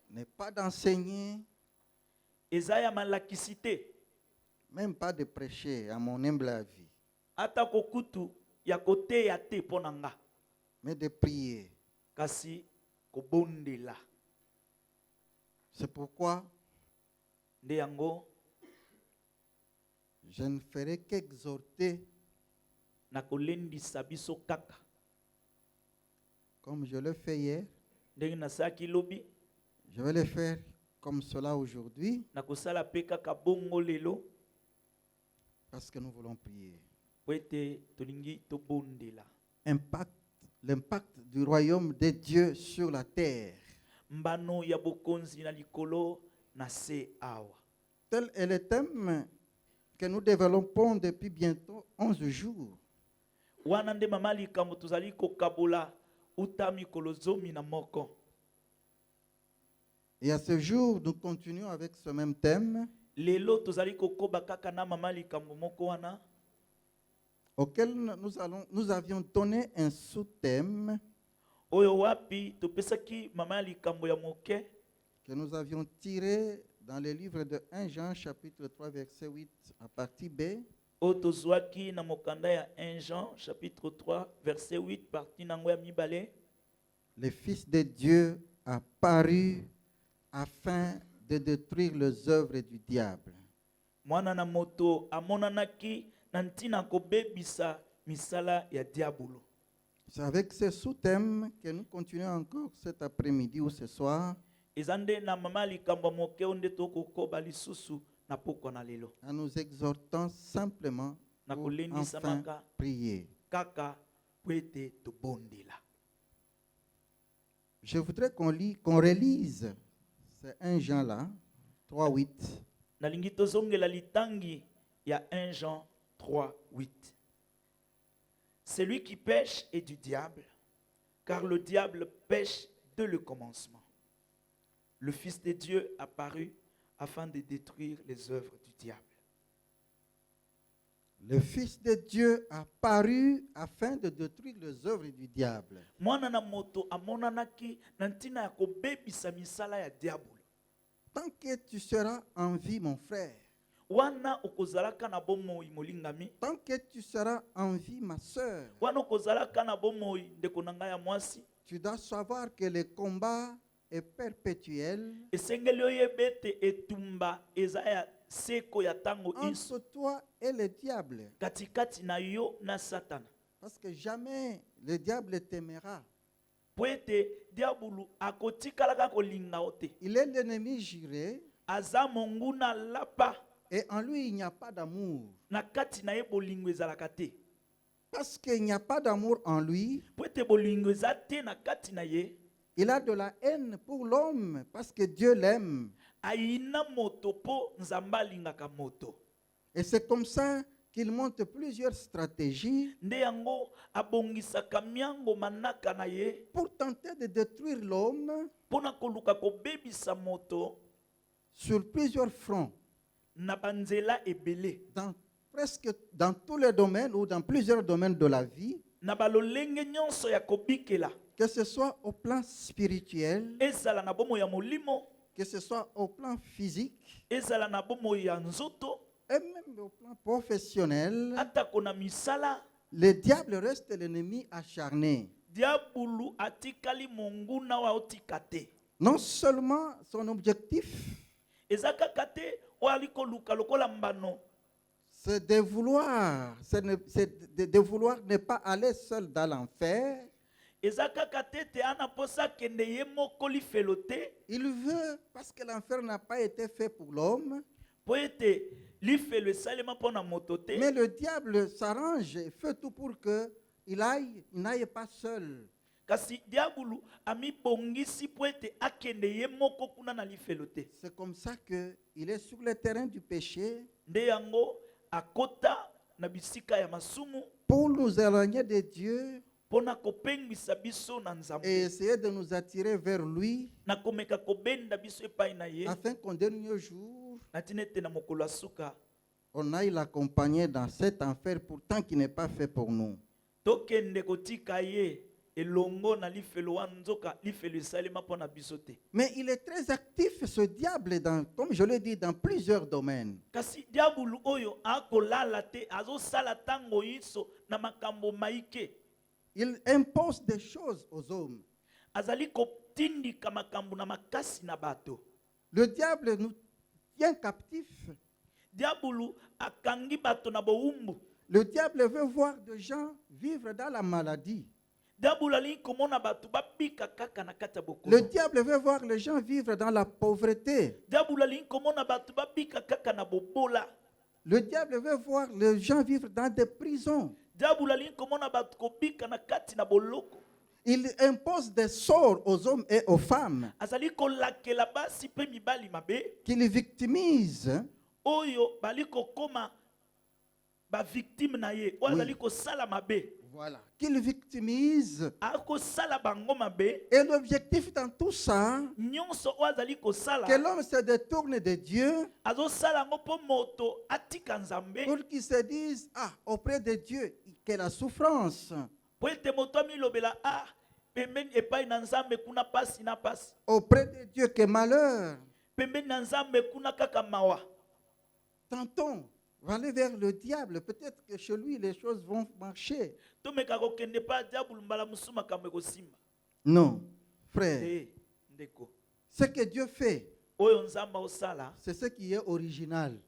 n'est pas d'enseigner, même pas de prêcher, à mon humble avis, mais de prier. C'est pourquoi je ne ferai qu'exhorter, comme je le fais hier. Je vais le faire comme cela aujourd'hui, parce que nous voulons prier. L'impact du royaume de Dieu sur la terre. Tel est le thème que nous développons depuis bientôt 11 jours. Et à ce jour, nous continuons avec ce même thème auquel nous avions donné un sous-thème que nous avions tiré dans le livre de 1 Jean chapitre 3 verset 8 à partie B. Le Fils de Dieu a paru afin de détruire les œuvres du diable. C'est avec ce sous-thème que nous continuons encore cet après-midi ou ce soir en nous exhortant simplement pour enfin prier. Je voudrais qu'on relise ces 1 Jean là, 3:8. Celui qui pêche est du diable, car le diable pêche dès le commencement. Le Fils de Dieu apparut afin de détruire les œuvres du diable. Le Fils de Dieu apparut afin de détruire les œuvres du diable. Tant que tu seras en vie, mon frère, tant que tu seras en vie, ma soeur, tu dois savoir que le combat est perpétuel entre toi et le diable. Parce que jamais le diable t'aimera. Il est l'ennemi juré. Et en lui, il n'y a pas d'amour. Parce qu'il n'y a pas d'amour en lui, il a de la haine pour l'homme parce que Dieu l'aime. Et c'est comme ça qu'il monte plusieurs stratégies pour tenter de détruire l'homme sur plusieurs fronts. Dans tous les domaines ou dans plusieurs domaines de la vie, que ce soit au plan spirituel, que ce soit au plan physique, et même au plan professionnel, le diable reste l'ennemi acharné. Non seulement son objectif, c'est de vouloir ne pas aller seul dans l'enfer. Il veut, parce que l'enfer n'a pas été fait pour l'homme, mais le diable s'arrange et fait tout pour qu'il n'aille pas seul. C'est comme ça qu'il est sur le terrain du péché pour nous éloigner de Dieu et essayer de nous attirer vers lui afin qu'en dernier jour on aille l'accompagner dans cet enfer pourtant qui n'est pas fait pour nous. Mais il est très actif, ce diable, comme je l'ai dit, dans plusieurs domaines. Il impose des choses aux hommes. Le diable nous tient captifs. Le diable veut voir des gens vivre dans la maladie. Le diable veut voir les gens vivre dans la pauvreté. Le diable veut voir les gens vivre dans des prisons. Il impose des sorts aux hommes et aux femmes qu'il victimise. Voilà, qu'il victimise. Et l'objectif dans tout ça, que l'homme se détourne de Dieu pour qu'il se dise, auprès de Dieu, que la souffrance. Auprès de Dieu, que malheur. Tantôt, va aller vers le diable. Peut-être que chez lui, les choses vont marcher. Non, frère. Ce que Dieu fait, c'est ce qui est original.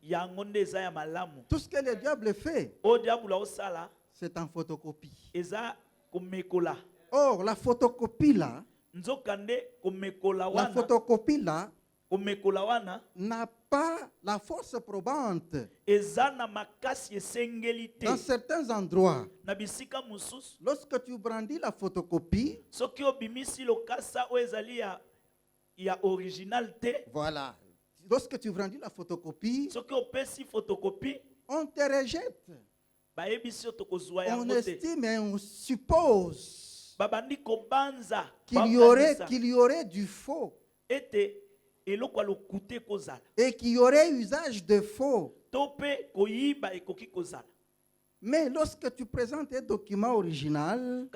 Tout ce que le diable fait, c'est en photocopie. Or, la photocopie là, n'a pas la force probante. Dans certains endroits, lorsque tu brandis la photocopie, voilà. Lorsque tu brandis la photocopie, on te rejette. On estime et on suppose qu'il y aurait du faux. Et qu'il y aurait usage de faux. Mais lorsque tu présentes un document original,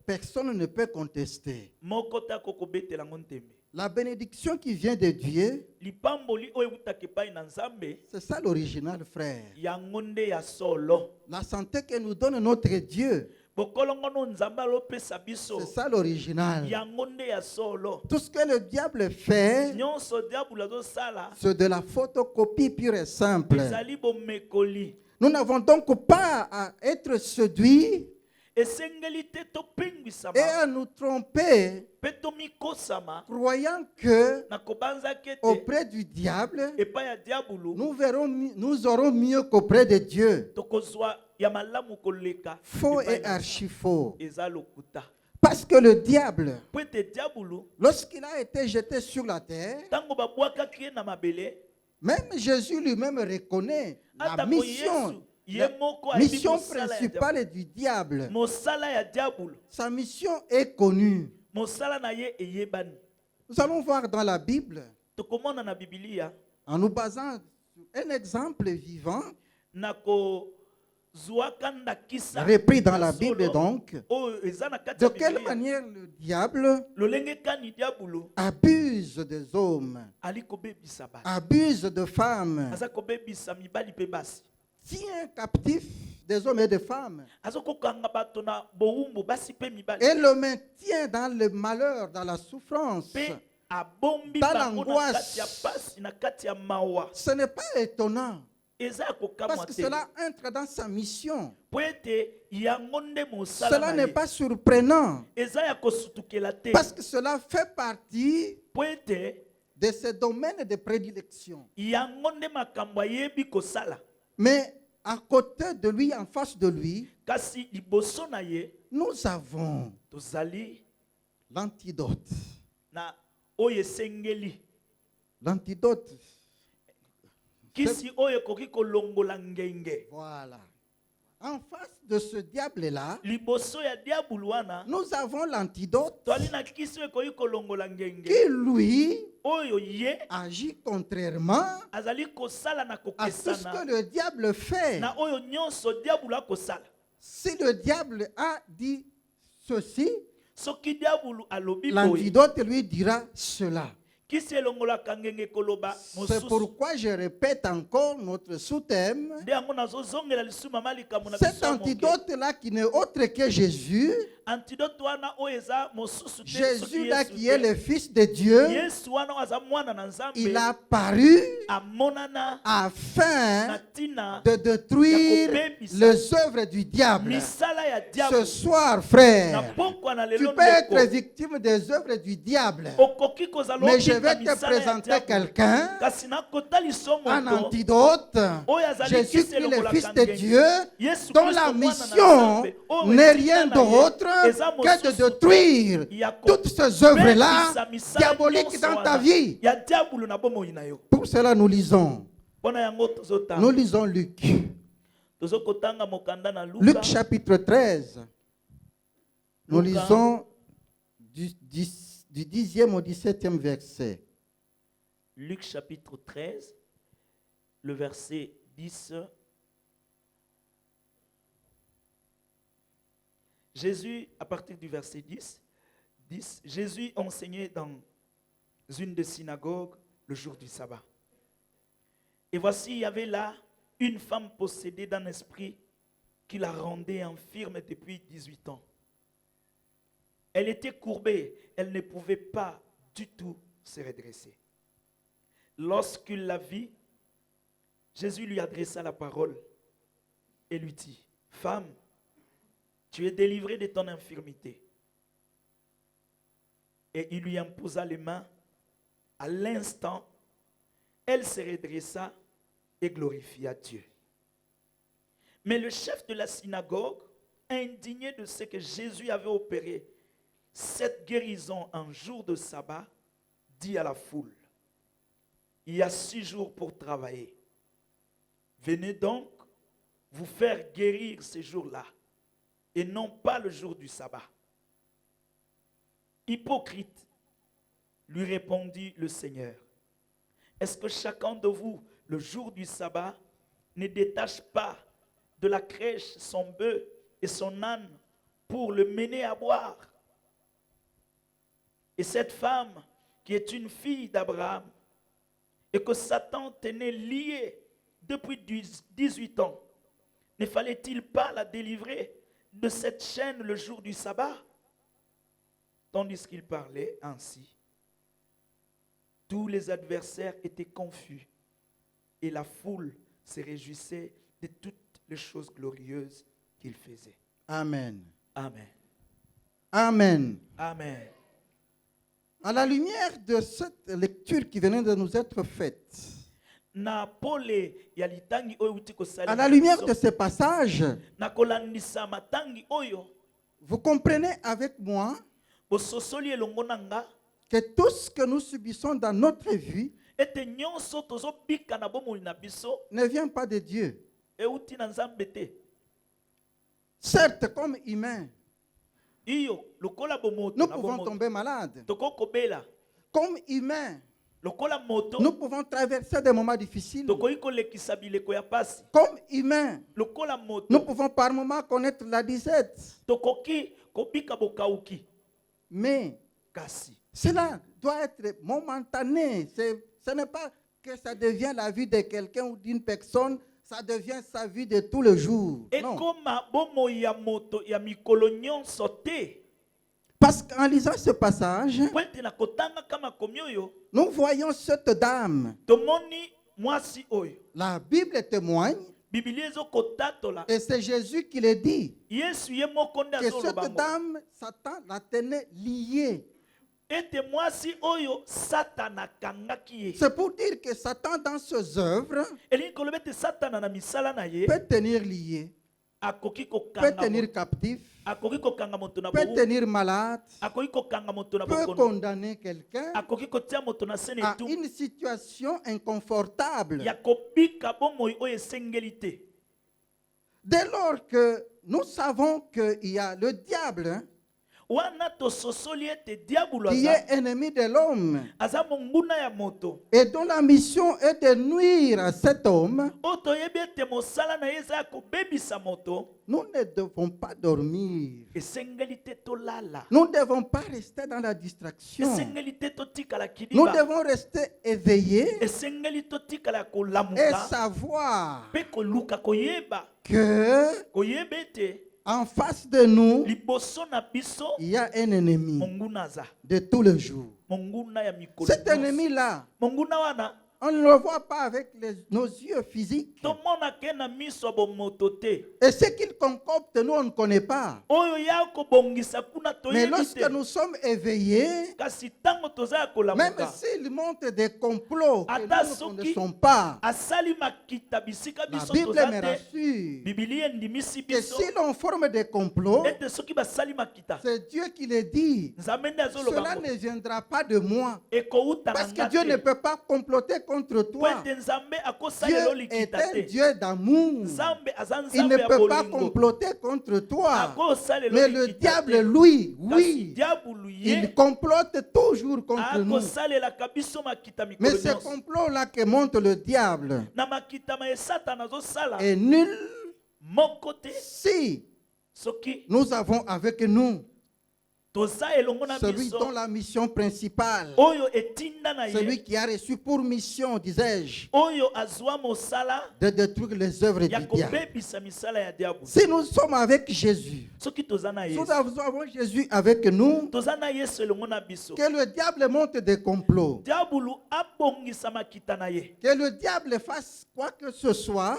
personne ne peut contester. La bénédiction qui vient de Dieu, c'est ça l'original, frère. La santé que nous donne notre Dieu, c'est ça l'original. Tout ce que le diable fait, c'est de la photocopie pure et simple. Nous n'avons donc pas à être séduits et à nous tromper, croyant que auprès du diable, nous aurons mieux qu'auprès de Dieu. Faux et archi-faux. Parce que le diable, lorsqu'il a été jeté sur la terre, même Jésus lui-même reconnaît la mission. La mission principale du diable. Sa mission est connue. Nous allons voir dans la Bible, en nous basant sur un exemple vivant, repris dans la Bible donc, de quelle manière le diable abuse des hommes, abuse de femmes, tient captif des hommes et des femmes et le maintient dans le malheur, dans la souffrance, dans l'angoisse. Ce n'est pas étonnant parce que cela entre dans sa mission. Cela n'est pas surprenant parce que cela fait partie de ses domaines de prédilection. Mais à côté de lui, en face de lui, nous avons l'antidote. L'antidote. Voilà. En face de ce diable-là, nous avons l'antidote qui, lui, agit contrairement à tout ce que le diable fait. Si le diable a dit ceci, l'antidote lui dira cela. C'est pourquoi je répète encore notre sous-thème. Cet antidote-là qui n'est autre que Jésus. Jésus là qui est le Fils de Dieu. Il a paru afin de détruire les œuvres du diable. Ce soir, frère, tu peux être victime des œuvres du diable. Mais je vais te présenter quelqu'un, un antidote, Jésus qui est le Fils de Dieu, dont la mission n'est rien d'autre que de détruire toutes ces œuvres-là diaboliques dans ta vie. Pour cela, nous lisons. Nous lisons Luc. Luc chapitre 13. Nous lisons du 10e au 17e verset. Luc chapitre 13, le verset 10. Jésus, à partir du verset 10, Jésus enseignait dans une des synagogues le jour du sabbat. Et voici, il y avait là une femme possédée d'un esprit qui la rendait infirme depuis 18 ans. Elle était courbée, elle ne pouvait pas du tout se redresser. Lorsqu'il la vit, Jésus lui adressa la parole et lui dit, « Femme, tu es délivrée de ton infirmité. » Et il lui imposa les mains. À l'instant, elle se redressa et glorifia Dieu. Mais le chef de la synagogue, indigné de ce que Jésus avait opéré, cette guérison un jour de sabbat, dit à la foule, « Il y a 6 jours pour travailler. Venez donc vous faire guérir ces jours-là, et non pas le jour du sabbat. » Hypocrite, lui répondit le Seigneur, est-ce que chacun de vous, le jour du sabbat, ne détache pas de la crèche son bœuf et son âne pour le mener à boire? Et cette femme, qui est une fille d'Abraham, et que Satan tenait liée depuis 18 ans, ne fallait-il pas la délivrer de cette chaîne le jour du sabbat? Tandis qu'il parlait ainsi, tous les adversaires étaient confus et la foule se réjouissait de toutes les choses glorieuses qu'il faisait. Amen. Amen. Amen. Amen. À la lumière de cette lecture qui venait de nous être faite, à la lumière de ce passage, vous comprenez avec moi que tout ce que nous subissons dans notre vie ne vient pas de Dieu. Certes, comme humains, nous pouvons tomber malades. Comme humains, nous pouvons traverser des moments difficiles. Comme humains, nous pouvons par moments connaître la disette. Mais cela doit être momentané. Ce n'est pas que ça devient la vie de quelqu'un ou d'une personne, ça devient sa vie de tous les jours. Non. Parce qu'en lisant ce passage, nous voyons cette dame. La Bible témoigne, et c'est Jésus qui le dit, que cette dame, Satan la tenait liée. C'est pour dire que Satan dans ses œuvres peut tenir lié, peut tenir captif, peut tenir malade, peut condamner quelqu'un à une situation inconfortable. Dès lors que nous savons qu'il y a le diable, hein, qui est ennemi de l'homme et dont la mission est de nuire à cet homme, nous ne devons pas dormir. Nous ne devons pas rester dans la distraction. Nous devons rester éveillés et savoir que en face de nous, il y a un ennemi de tous les jours. Cet ennemi-là, on ne le voit pas avec nos yeux physiques. Et ce qu'il concocte, nous, on ne connaît pas. Mais lorsque nous sommes éveillés, même s'il monte des complots que nous ne connaissons pas, la Bible me rassure que si l'on forme des complots, c'est Dieu qui le dit. Cela ne viendra pas de moi. Parce que Dieu ne peut pas comploter contre toi. Dieu est un Dieu d'amour. Il ne peut pas comploter contre toi. Mais le diable, lui, oui, il complote toujours contre nous. Mais ce complot-là que monte le diable est nul si nous avons avec nous celui dont la mission principale, celui qui a reçu pour mission, disais-je, de détruire les œuvres du diable. Si nous sommes avec Jésus, si nous avons Jésus avec nous, que le diable monte des complots, que le diable fasse quoi que ce soit,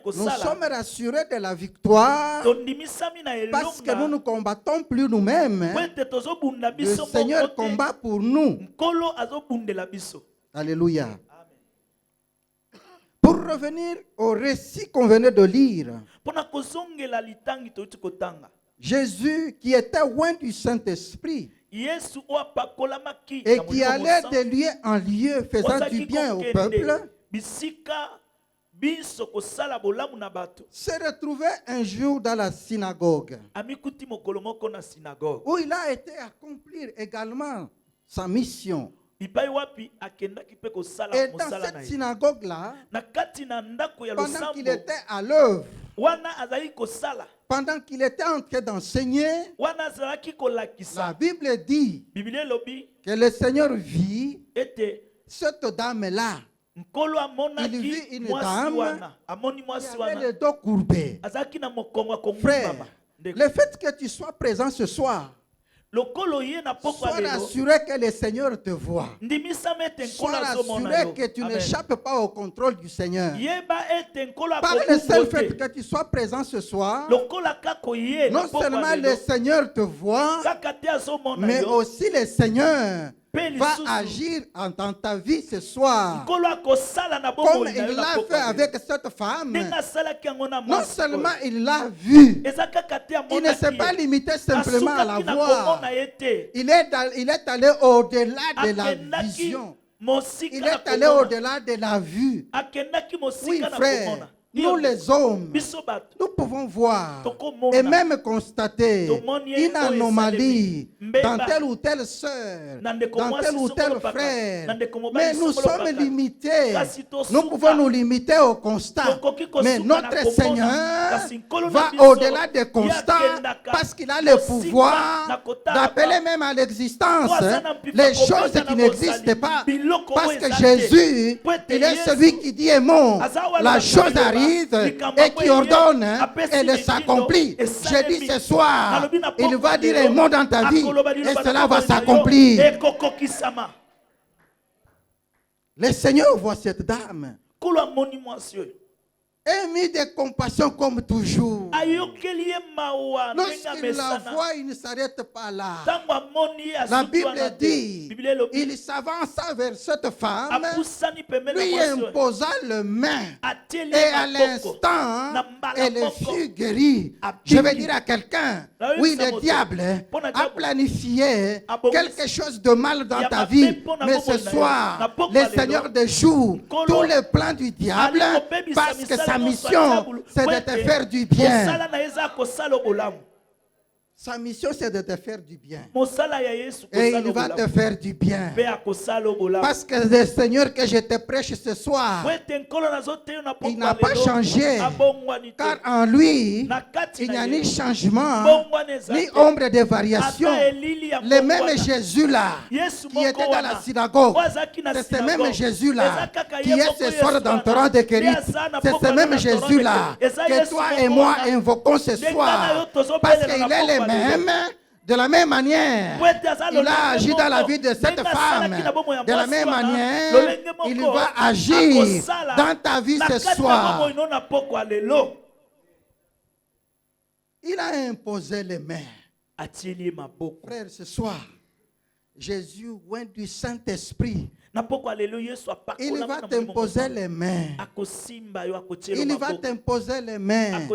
nous sommes rassurés de la victoire parce que nous ne combattons plus nous-mêmes. Le Seigneur combat pour nous. Alléluia. Pour revenir au récit qu'on venait de lire, Jésus qui était loin du Saint-Esprit et qui allait de lieu en lieu faisant du bien au peuple, se retrouvait un jour dans la synagogue où il a été accomplir également sa mission. Et dans cette synagogue-là, pendant qu'il était à l'œuvre, pendant qu'il était en train d'enseigner, la Bible dit que le Seigneur vit cette dame-là. Il vit une dame qui avait le dos courbé. Frère, le fait que tu sois présent ce soir, sois rassuré que le Seigneur te voit. Sois rassuré que tu n'échappes pas au contrôle du Seigneur. Par le seul fait que tu sois présent ce soir, non seulement le Seigneur te voit, mais aussi le Seigneur va agir dans ta vie ce soir. Comme il l'a fait avec cette femme. Non seulement il l'a vue, il ne s'est pas limité simplement à la voir. Il est allé au-delà de la vision. Il est allé au-delà de la vue. Oui, frère. Nous les hommes, nous pouvons voir et même constater une anomalie dans telle ou telle sœur, dans tel ou tel frère. Mais nous sommes limités. Nous pouvons nous limiter au constat. Mais notre Seigneur va au-delà des constats parce qu'il a le pouvoir d'appeler même à l'existence les choses qui n'existent pas. Parce que Jésus, il est celui qui dit aimons, la chose arrive et qui ordonne et elle s'accomplit. Je dis ce soir, il va dire un mot dans ta vie et cela va s'accomplir. Le Seigneur voit cette dame émis de compassion comme toujours. Lorsqu'il la voit, il ne s'arrête pas là. La Bible dit, il s'avança vers cette femme, lui imposa le main, et à l'instant, elle fut guérie. Je vais dire à quelqu'un, oui, le diable a planifié quelque chose de mal dans ta vie, mais ce soir, le Seigneur déjoue tous les plans du diable parce que sa Sa mission, c'est de te faire du bien. Sa mission, c'est de te faire du bien. Et il va te faire du bien. Parce que le Seigneur que je te prêche ce soir, il n'a pas changé. Car en lui, il n'y a ni changement, ni ombre de variation. Le même Jésus-là, qui était dans la synagogue, c'est ce même Jésus-là, qui est ce soir dans le torrent de Kérit. C'est ce même Jésus-là, que toi et moi invoquons ce soir. Parce qu'il est le même, de la même manière, il a agi dans la vie de cette femme. De la même manière, il va agir dans ta vie ce soir. Il a imposé les mains. Frère, ce soir, Jésus, loin du Saint-Esprit, il va t'imposer les mains. Il va t'imposer les mains.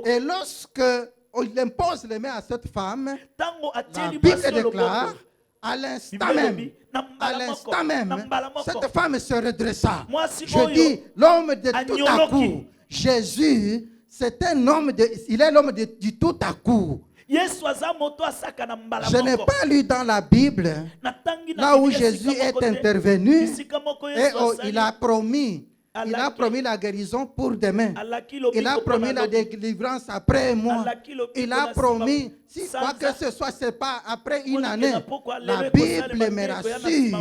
Et lorsque il impose les mains à cette femme, la Bible déclare, à l'instant même, cette femme se redressa. Je dis, l'homme de tout à coup, Jésus, c'est un homme, il est l'homme du tout à coup. Je n'ai pas lu dans la Bible, là où Jésus est intervenu, et il a promis la guérison pour demain. Il a promis la délivrance après un mois. Il a promis, si quoi que ce soit, ce n'est pas après une année. La Bible me rassure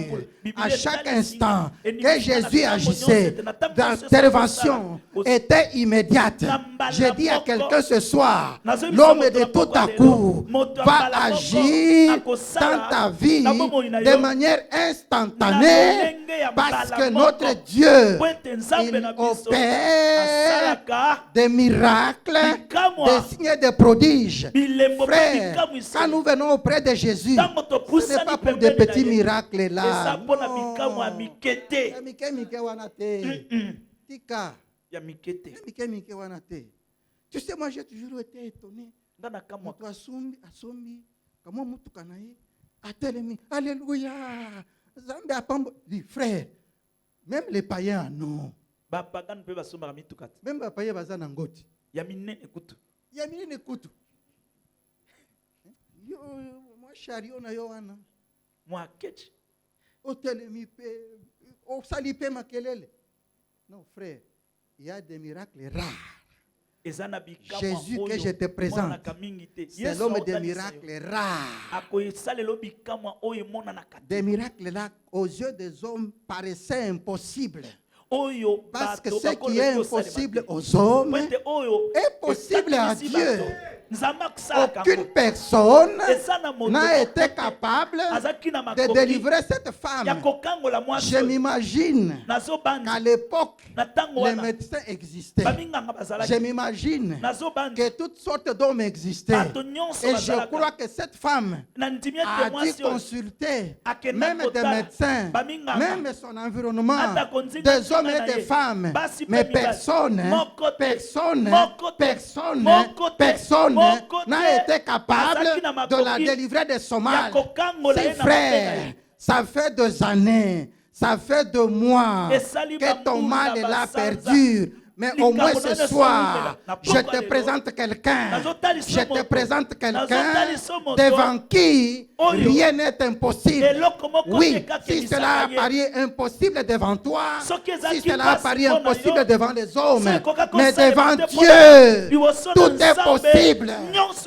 à chaque instant que Jésus agissait. L'intervention était immédiate. J'ai dit à quelqu'un ce soir, l'homme de tout à coup va agir dans ta vie de manière instantanée parce que notre Dieu, il opère des miracles, des signes et des prodiges. Frère, quand nous venons auprès de Jésus, ce n'est pas pour des petits miracles là. Tu sais, moi j'ai toujours été étonné. Alléluia. Frère, même les païens, non. Même les païens, bazan angoti. Yamine ekutu. Moi chariot na yoana. Moi ketch. Otelemi pe, o salipe makelele. Non frère, il y a des miracles rares. Jésus que je te présente, c'est l'homme des miracles rares. Des miracles là, aux yeux des hommes, paraissaient impossibles. Parce que ce qui est impossible aux hommes est possible à Dieu. Aucune personne n'a été capable de délivrer cette femme. Je m'imagine qu'à l'époque, les médecins existaient. Je m'imagine que toutes sortes d'hommes existaient. Et je crois que cette femme a dû consulter même des médecins, même son environnement, des hommes et des femmes. Mais personne n'a été capable de la délivrer de son mal. Ses frères, ça fait 2 années, ça fait 2 mois que ton mal est là perdure. Mais au moins ce soir, je te présente quelqu'un. Je te présente quelqu'un devant qui rien n'est impossible. Oui, si cela apparaît impossible devant toi, si cela apparaît impossible devant les hommes, mais devant Dieu, tout est possible.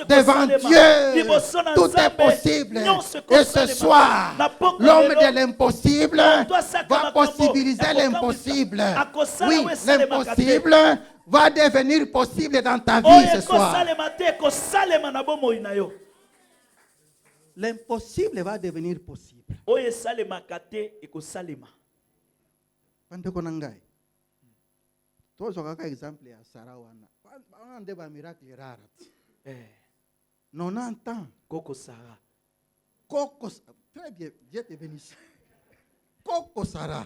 Devant Dieu, tout est possible. Et ce soir, l'homme de l'impossible va possibiliser l'impossible. Oui, l'impossible va devenir possible dans ta vie ce soir. L'impossible va devenir possible. Exemple à Sarah wana. On a un miracle rare. 90 ans. Coco Sarah. Très bien, Dieu te bénisse. Coco Sarah.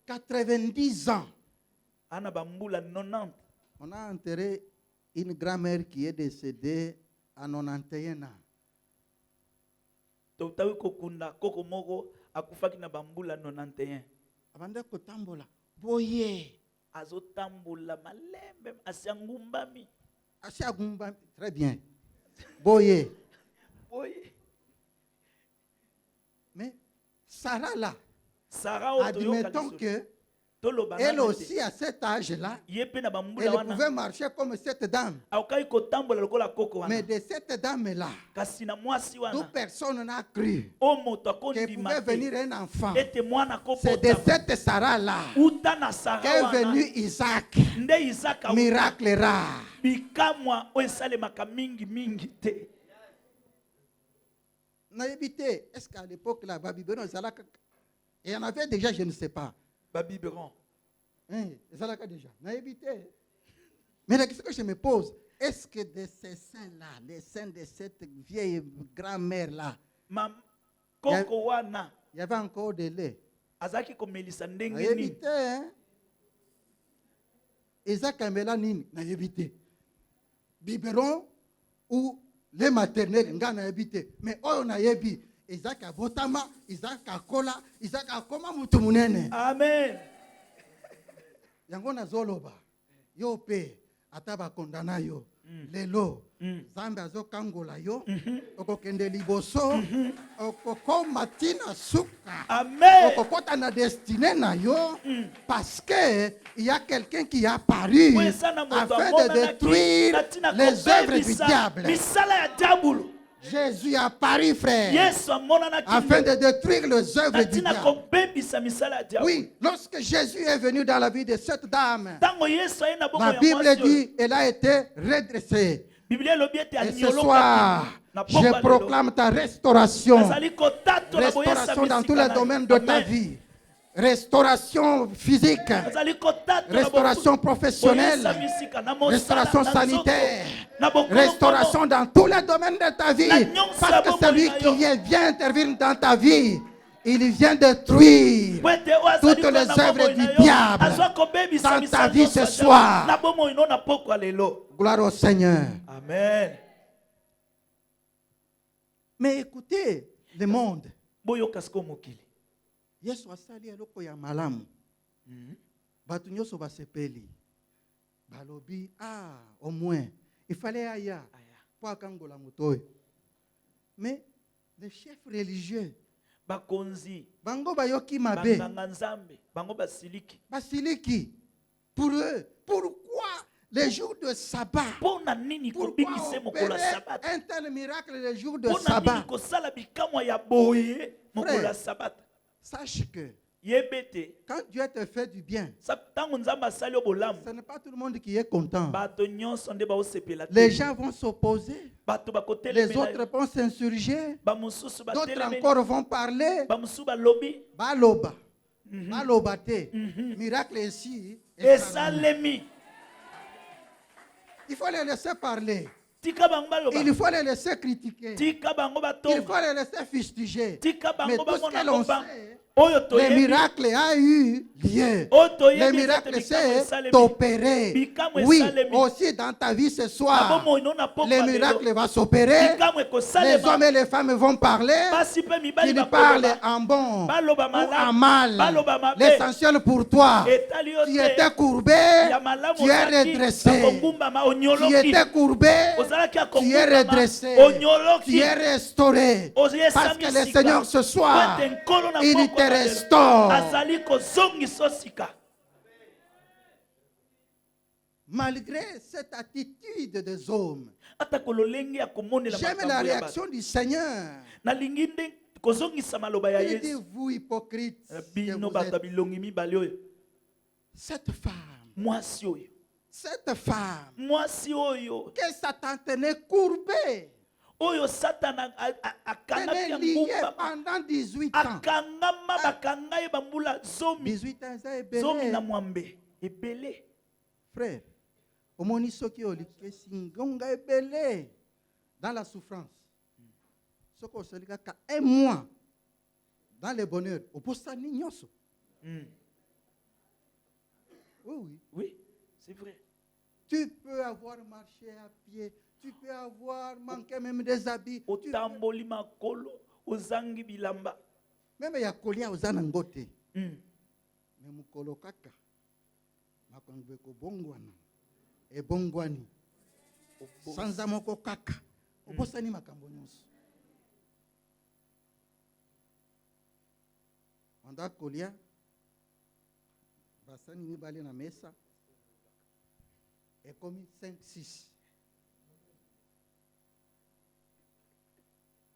90 ans. On a enterré une grand-mère qui est décédée à 91 ans. Abanda kotambola. Boye. azotambola malembe asiangumbami. Asiangumbami, très bien. Boye. Boye. Mais Sarah là, Sarah, admettons que elle aussi à cet âge-là, elle pouvait marcher comme cette dame. Mais de cette dame-là, toute personne n'a cru qu'il pouvait venir un enfant. C'est de cette Sarah-là qu'est venu Isaac. Miracle rare. Est-ce qu'à l'époque là, il y en avait déjà, je ne sais pas. Babiberon. Déjà. Mais la question que je me pose, est-ce que de ces saints-là, les saints de cette vieille grand-mère-là, il y avait encore de lait? Isaac a mélanine, n'a évité. Biberon ou lait maternel, n'a évité. Mais on a évité. Isaac a botama, Isaac a kola, Isaac a koma mutumunene. Amen. Yango na zoloba. Yo pe ataba kondana yo. Lelo. Zambe azo kangola yo. Oko kende liboso. Oko koma tina suka. Amen. Oko kota na destinée na yo. Parce que il y a quelqu'un qui a apparu afin de détruire les œuvres du diable. Jésus a apparu, frère, afin de détruire les œuvres du diable. Oui, lorsque Jésus est venu dans la vie de cette dame, la Bible dit qu'elle a été redressée. Et ce soir, je proclame ta restauration. Restauration dans tous les domaines de ta vie. Restauration physique, restauration professionnelle, restauration sanitaire, restauration dans tous les domaines de ta vie. Parce que celui qui vient intervenir dans ta vie, il vient détruire toutes les œuvres du diable dans ta vie ce soir. Gloire au Seigneur. Amen. Mais écoutez, le monde. Yesu asali eloko ya malamu. Batu nyoso basepeli. Balobi, au moins, il fallait aya. Pour kangola mutoy. Mais les chefs religieux, bakonzi, bango bayoki mabe. Bango basiliki. Basiliki. Pour eux, pourquoi les jours de sabbat? Pourquoi opérer un tel miracle les jours de sabbat? Frère, sache que quand Dieu te fait du bien, ce n'est pas tout le monde qui est content. Les gens vont s'opposer. Les autres vont s'insurger. D'autres encore vont parler. Baloba. Balobate. Miracle ici. Il faut les laisser parler. Il faut les laisser critiquer. Il faut les laisser fustiger. Mais tout ce que l'on sait, le miracle a eu lieu. Le miracle s'est opéré. Oui, aussi dans ta vie ce soir, le miracle va s'opérer. Les hommes et les femmes vont parler. Ils parlent en bon ou en mal. L'essentiel pour toi, tu étais courbé, tu es redressé. Tu étais courbé, tu es redressé. Tu es restauré. Parce que le Seigneur ce soir, il te restaure. Malgré cette attitude des hommes, j'aime la réaction du Seigneur. Il dit, vous hypocrites, cette femme, que Satan tenait courbée, tenait liée pendant 18 ans. 18 ans, ça est belé. Frère, au monisoki olike singonga est belé dans la souffrance. Ce qu'on se dit un mois dans le bonheur, au poste nignoso. Oui, oui, c'est vrai. Tu peux avoir marché à pied, tu peux avoir manqué même des habits. Même il y a colia aux anangote. Mais mukolo kaka. Makongweko bongwana. E bongwani. Sanza moko kaka. Obosani makambo nyonso. Onda kolia. Basani mibale na mesa. Et comme 5-6.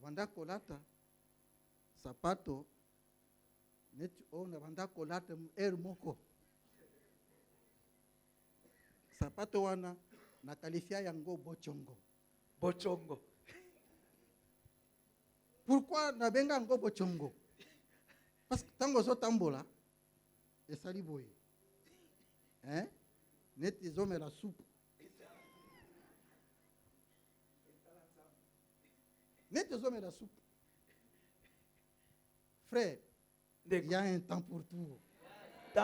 Wanda kolata sapato neti ona wanda kolata moko. Sapato wana na kalifia yango bochongo. Bochongo. Pourquoi na benga yango bochongo? Parce que tango zo tambola esali boye. Hein? Neti zome la soupe. Neti zome la soupe. Frère, il y a un temps pour tout. Il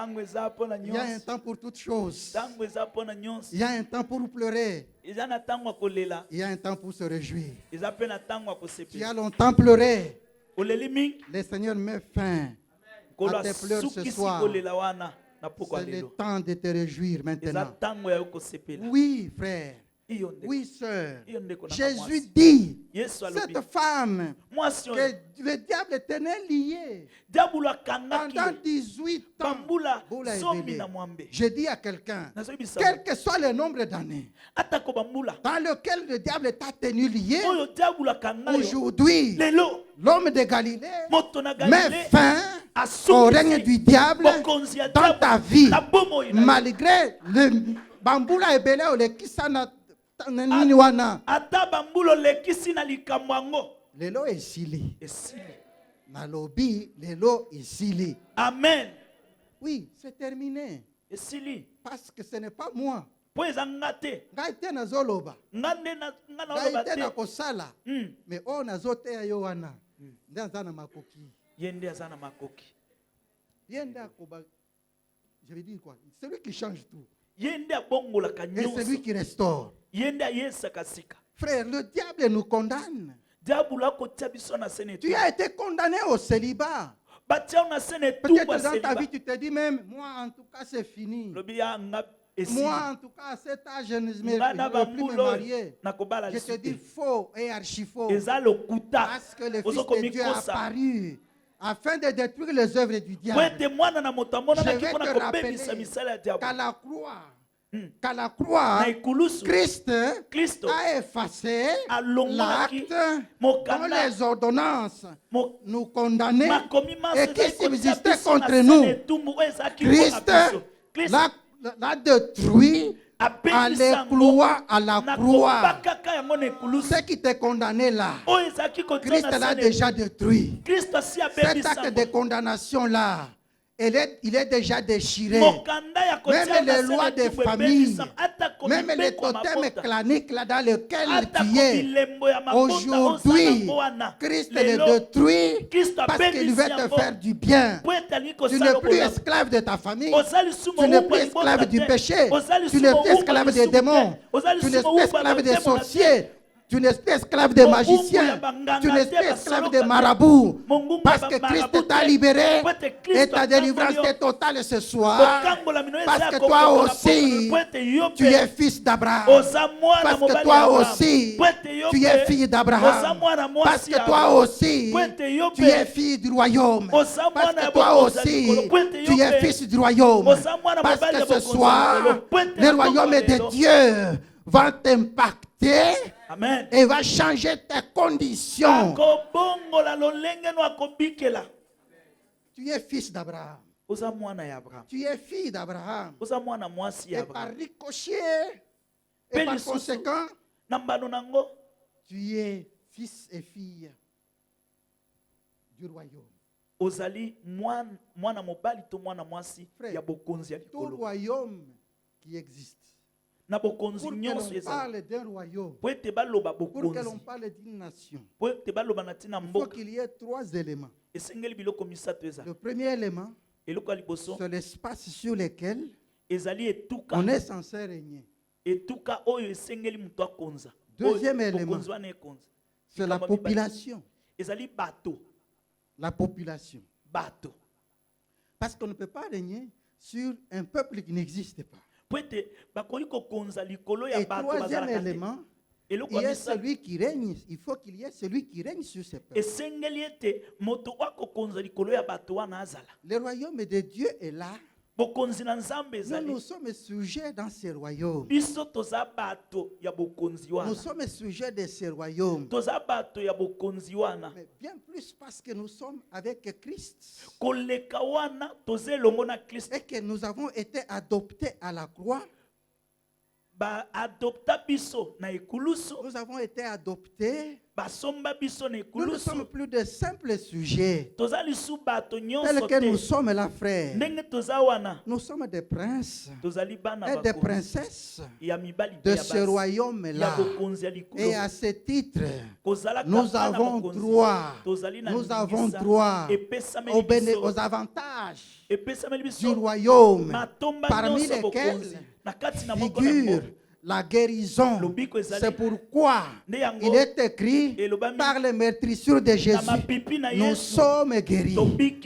y a un temps pour toutes choses. Il y a un temps pour pleurer. Il y a un temps pour se réjouir. Tu as longtemps pleuré. Le Seigneur met fin à tes pleurs ce soir. C'est le temps de te réjouir maintenant. Oui, frère. Oui, sœur. Jésus dit, cette femme que le diable tenait liée pendant 18 ans. Je dis à quelqu'un, quel que soit le nombre d'années dans lequel le diable t'a tenu lié, aujourd'hui, l'homme de Galilée met fin au règne du diable dans ta vie, malgré le bamboula ebele ou le kisana. Lelo esili. Nalobi lelo esili. Amen. Oui, c'est terminé. Esili. Parce que ce n'est pas moi. Ngaite nazoloba. Ngaite na kosala. Mais on azote yo wana. Ndanza na makoki. Yende azana makoki. Yende akoba. Je vais dire quoi? Celui qui change tout. Et celui qui restaure. Frère, le diable nous condamne. Tu as été condamné au célibat. Peut-être dans ta vie, tu te dis même, moi en tout cas c'est fini. Moi en tout cas à cet âge, je ne veux plus me marier. Je te dis faux et archi faux. Parce que le Fils de Dieu est apparu afin de détruire les œuvres du diable. Je vais te rappeler qu'à la croix, Christ a effacé l'acte dont les ordonnances nous condamnaient et qui subsistait contre nous. Christ l'a détruit en les clouant à la croix. Ce qui te condamnait là, Christ l'a déjà détruit. Cet acte de condamnation là, il est déjà déchiré. Même les lois des familles, même les totems claniques là dans lesquels tu es, aujourd'hui, Christ les détruit parce qu'il veut te faire du bien. Tu n'es plus esclave de ta famille, tu n'es plus esclave du péché, tu n'es plus esclave des démons, tu n'es plus esclave des sorciers. Tu n'es plus esclave des magiciens. Tu n'es plus esclave des marabouts. Parce que Christ t'a libéré et ta délivrance est totale ce soir. Parce que toi aussi, tu es fils d'Abraham. Parce que toi aussi, tu es fille d'Abraham. Parce que toi aussi, tu es fille du royaume. Parce que toi aussi, tu es fils du royaume. Parce que ce soir, le royaume de Dieu va t'impacter. Amen. Et va changer tes conditions. Tu es fils d'Abraham. Tu es fille d'Abraham. Et par ricochet, et par conséquent, tu es fils et fille du royaume. Frère, tout royaume qui existe, pour que l'on parle d'un royaume, pour que l'on parle d'une nation, il faut qu'il y ait 3 éléments. Le premier élément, c'est l'espace sur lequel on est censé régner. Deuxième élément, c'est la population. La population. Parce qu'on ne peut pas régner sur un peuple qui n'existe pas. Et troisième élément, il y a celui qui règne. Il faut qu'il y ait celui qui règne sur ce peuple. Le royaume de Dieu est là. Nous sommes sujets dans ce royaume. Nous sommes sujets de ce royaume. Mais bien plus parce que nous sommes avec Christ. Et que nous avons été adoptés à la croix. Nous avons été adoptés. Nous ne sommes plus de simples sujets. Tels que nous sommes là, frère. Nous sommes des princes et des princesses de ce royaume-là. Et à ce titre, nous avons droit aux avantages du royaume, parmi lesquels figure la guérison. C'est pourquoi il est écrit par les meurtrissures de Jésus, nous sommes guéris.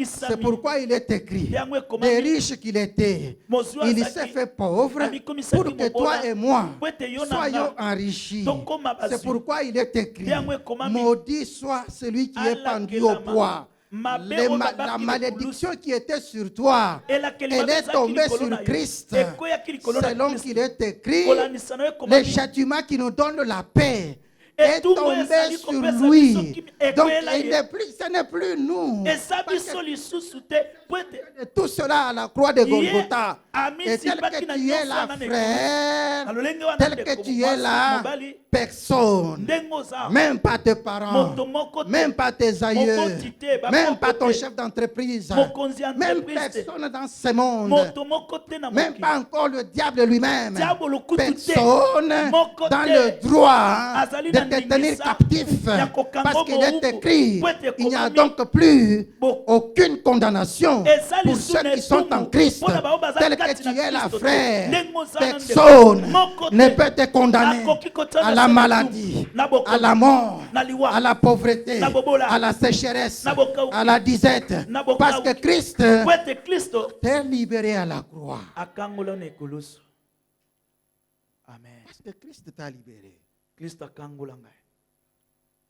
C'est pourquoi il est écrit, des riches qu'il était, il s'est fait pauvre pour que toi et moi soyons enrichis. C'est pourquoi il est écrit, maudit soit celui qui est pendu au bois. La malédiction qui était sur toi, elle est tombée sur Christ. Selon qu'il est écrit, le châtiment qui nous donne la paix est tombé sur lui. Donc ce n'est plus nous. Tout cela à la croix de Golgotha. Et tel que tu es là, frère, tel que tu es là, personne, même pas tes parents, même pas tes aïeux, même pas ton chef d'entreprise, même personne dans ce monde, même pas encore le diable lui-même, personne dans le droit de te tenir captif, parce qu'il est écrit, il n'y a donc plus aucune condamnation pour ceux qui sont en Christ. Tel que tu es là, frère, personne ne peut te condamner à la maladie, à la mort, à la pauvreté, à la sécheresse, à la disette, parce que Christ t'est libéré à la croix. Amen. Parce que Christ t'a libéré.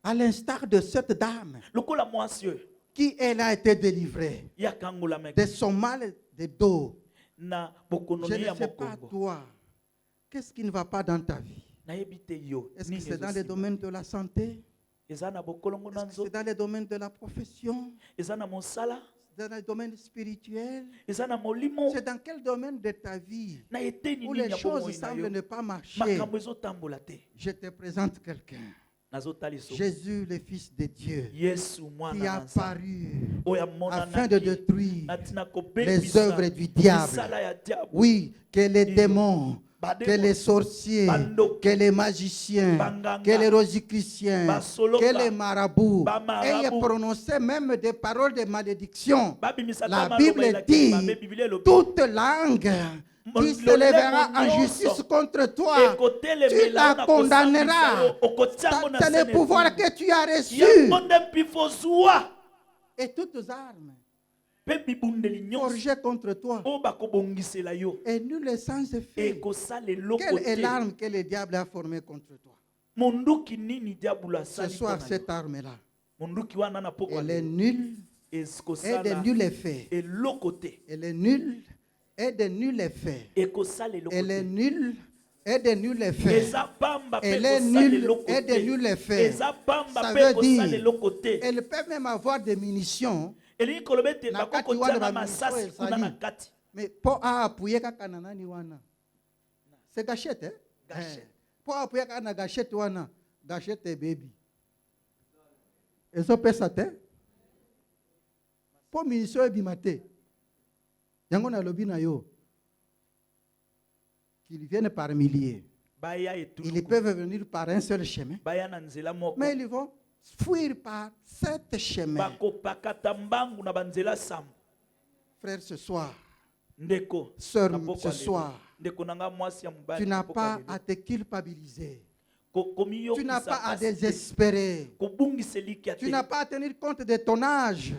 À l'instar de cette dame qui elle a été délivrée de son mal de dos. Je ne sais pas toi, qu'est-ce qui ne va pas dans ta vie? Est-ce que c'est dans le domaine de la santé? Est-ce que c'est dans le domaine de la profession? C'est dans le domaine spirituel? C'est dans quel domaine de ta vie où les choses semblent ne pas marcher? Je te présente quelqu'un. Jésus, le Fils de Dieu, qui a apparu afin de détruire les œuvres du diable. Oui, que les démons, que les sorciers, que les magiciens, que les rosicruciens, que les marabouts aient prononcé même des paroles de malédiction. La Bible dit, toute langue qui se lèvera en justice contre toi, tu la condamneras. C'est le pouvoir que tu as reçu. Et toutes armes forgées contre toi, et nul est sans effet. Quelle est l'arme que le diable a formée contre toi? Ce soir, cette arme-là, elle est nulle et de nul effet. Elle est nulle et de nul effet. Elle est nulle et de nul effet. Elle est nulle et de nul effet. Ça veut dire, elle peut même avoir des munitions. Mais pour appuyer kananani wana. C'est gâchette, hein? Gâchette. Pour appuyer kanana gâchette wana, gâchette baby. Et ça peut ça te? Pour munitions et bimate. Yango na lobi na yo. Qu'ils viennent par milliers. Ils peuvent venir par un seul chemin. Mais ils vont fuir par 7 chemins. Frère, ce soir, sœur, ce soir, tu n'as pas à te culpabiliser. Tu n'as pas à désespérer. Tu n'as pas à tenir compte de ton âge.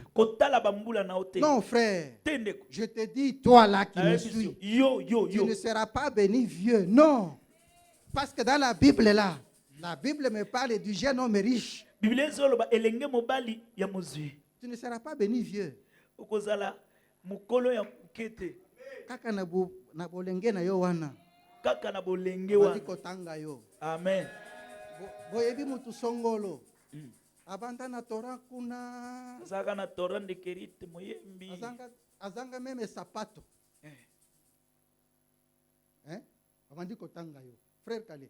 Non, frère. Je te dis, toi là qui me suis, tu ne seras pas béni vieux. Non. Parce que dans la Bible là, la Bible me parle du jeune homme riche. Tu ne seras pas béni vieux. Kaka na bolenge na yo wana. Kaka na bolenge wana. Amen. Boyebi mutu songolo. Abanda na Torah kuna. Azanga na Torah ndekerite moyembi. Azanga meme sapato. Abandi kotanga yo. Frère Kale,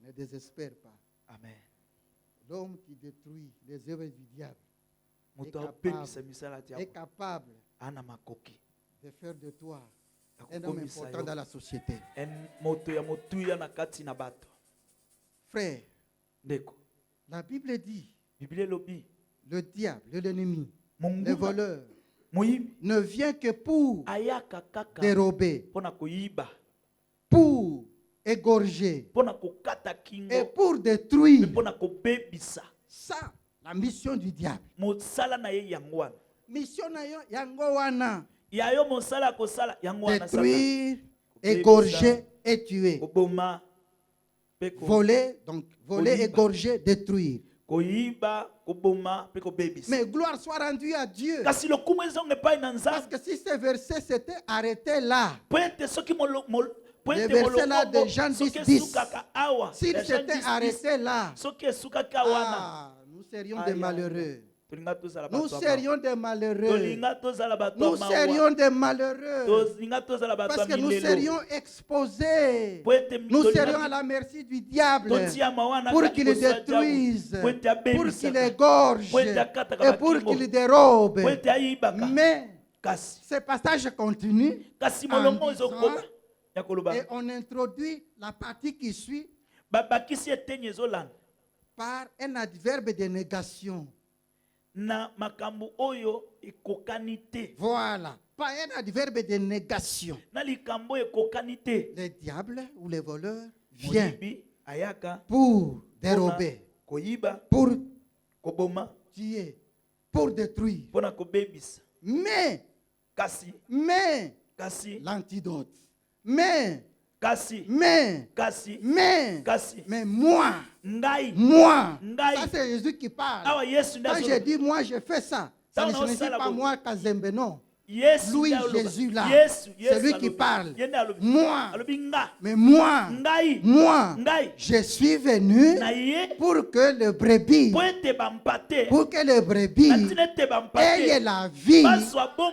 ne désespère pas. Amen. L'homme qui détruit les œuvres du diable est capable de faire de toi un homme important dans la société. Frère, la Bible dit, le diable, l'ennemi, le voleur, ne vient que pour dérober, pour égorger et pour détruire. Ça, la mission du diable. Mission na yo yango wana. Détruire, égorger et tuer. Voler, donc voler, égorger, détruire. Mais gloire soit rendue à Dieu. Parce que si ce verset s'était arrêté là, le verset là de Jean 10, s'il s'était arrêté là, nous serions des malheureux. Nous serions des malheureux. Nous serions des malheureux. Parce que nous serions exposés. Nous serions à la merci du diable pour qu'il détruise, pour qu'il égorge et pour qu'il dérobe. Mais ce passage continue en disant, et on introduit la partie qui suit par un adverbe de négation. Voilà, pas un adverbe de négation. Le diable ou le voleur vient pour dérober, pour tuer, pour détruire. Mais l'antidote. Mais moi, ça c'est Jésus qui parle. Quand je dis moi, je fais ça. Ça ne signifie pas moi, Kazembe, non. Lui, Jésus là, c'est lui qui parle. Moi, mais moi, je suis venu pour que le brebis, ait la vie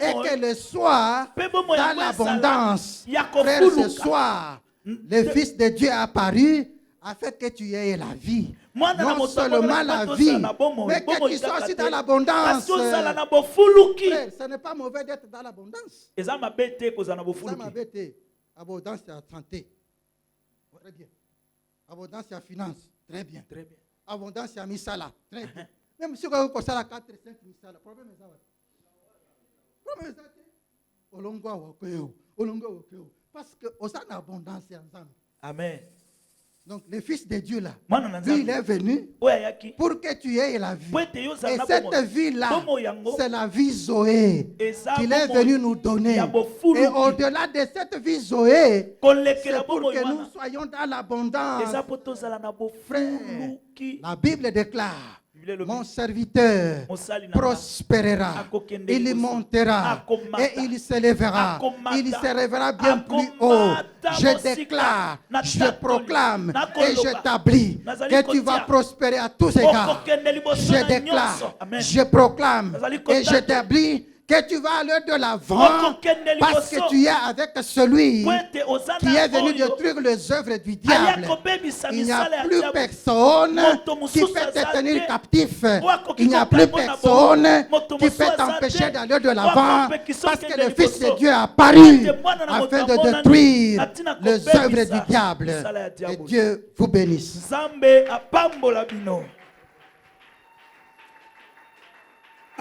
et qu'elle soit dans l'abondance. Frère, ce soir, le Fils de Dieu est apparu afin que tu aies la vie. Non seulement la vie, mais que tu sois aussi dans l'abondance. Frère, ce n'est pas mauvais d'être dans l'abondance. Ça m'a bêté. Abondance à santé. Très bien. Abondance à finance. Très bien. Abondance à misala. Très bien. Même si vous avez 4 5 misala, problème est ça. Parce que vous avez abondance ensemble. Amen. Donc le Fils de Dieu là, lui, il est venu pour que tu aies la vie. Et cette vie-là, c'est la vie Zoé qu'il est venu nous donner. Et au-delà de cette vie Zoé, c'est pour que nous soyons dans l'abondance. Frère, la Bible déclare, mon serviteur prospérera, il montera et il s'élèvera. Il s'élèvera bien plus haut. Je déclare, je proclame et j'établis que tu vas prospérer à tous égards. Je déclare, je proclame et j'établis que tu vas aller de l'avant parce que tu es avec celui qui est venu détruire les œuvres du diable. Il n'y a plus personne qui peut te tenir captif. Il n'y a plus personne qui peut t'empêcher d'aller de l'avant parce que le Fils de Dieu est apparu afin de détruire les œuvres du diable. Et Dieu vous bénisse.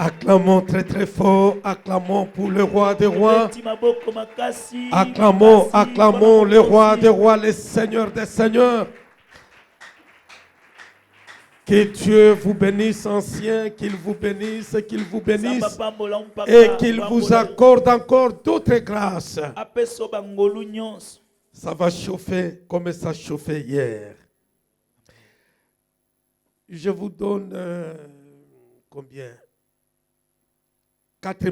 Acclamons très très fort, acclamons pour le roi des rois. Acclamons le roi des rois, le Seigneur des seigneurs. Que Dieu vous bénisse, anciens, qu'il vous bénisse et qu'il vous accorde encore d'autres grâces. Ça va chauffer comme ça chauffait hier. Je vous donne combien? 4